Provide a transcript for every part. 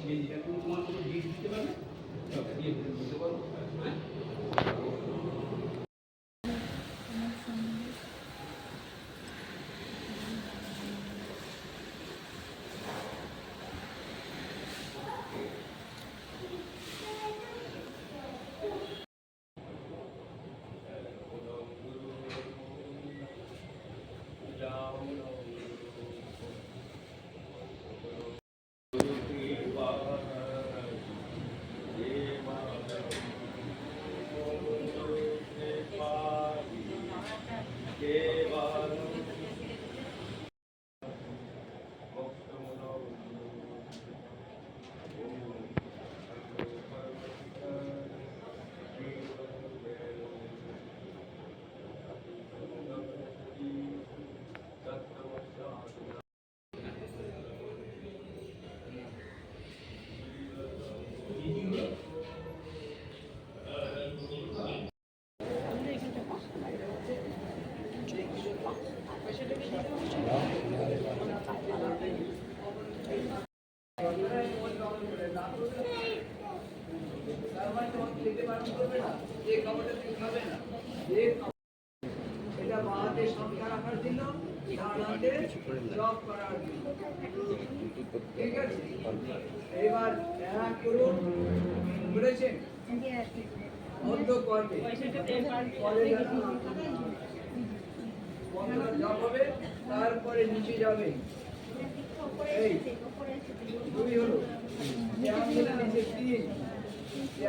তুমি তোমার মতো ডিট দিতে পারবে, দিয়ে দিতে পারবো। হ্যাঁ এটা বাহাতে সংখ্যা রাখার জন্য, ডানাতে জব করার জন্য। ঠিক আছে, এবার এক করুন, বুঝেছেন? মধ্য করবে জব হবে, তারপরে নিচে যাবে। এই দুই হলো, আঙ্গুলের নিচে 3,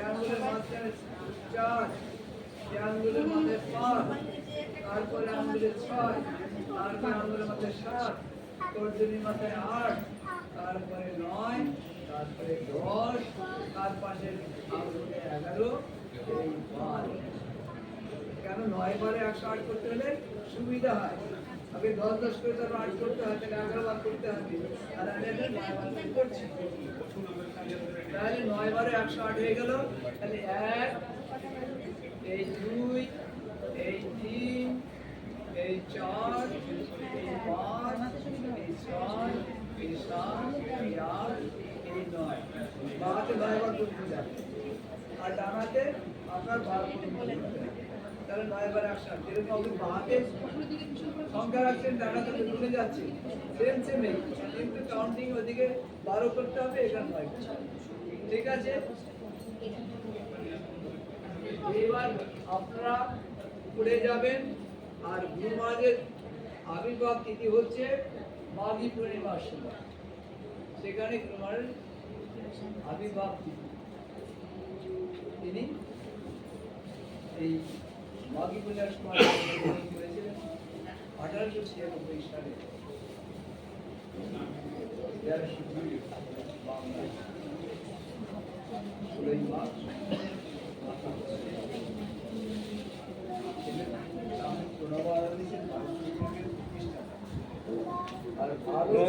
আঙ্গুলের মাঝখানে 4, আঙ্গুলের মাঝে 5, তারপরে আঙ্গুলের 6, তারপরে আঙ্গুলের মাঝে 7, তর্জনীর মাথায় 8, তারপরে 9, তারপরে 10, তার পাশে আঙ্গুলে 11, এই 12। কেন 9 বারে 108 করতে হলে সুবিধা হয়। আগে 10 করে তারপর 8 করতে হয়, তাহলে 11 বার করতে হবে। আর আমি এখন 9 বার করছি, তাহলে 9 বারে 108 হয়ে গেল। তাহলে 1, এই 2, এই 3, এই 4, এই 5, এই 6, এই 7, এই 8, এই 9। বাহাতে 9 বার করতে যাবে, আর ডানাতে আপনার 12 করতে হবে। তাহলে 9 বারে 108। যেরকম আপনি বাহাতে সংখ্যা রাখছেন, ডানাতে ভুলে যাচ্ছে, সেম কিন্তু কাউন্টিং ওদিকে 12 করতে হবে, এখানে 9 করতে হবে। ঠিক আছে, এবার আপনারা পড়ে যাবেন। আর গুরু মহারাজের আবির্ভাব তিথি হচ্ছে মাঘী পূর্ণিমার সময়, সেখানে গুরু মহারাজ আবির্ভাব তিথি। তিনি এই মাঘী পূর্ণিমার সময় করেছিলেন 1896 সালে। বাংলায় 16 মার্চ। আর ভারত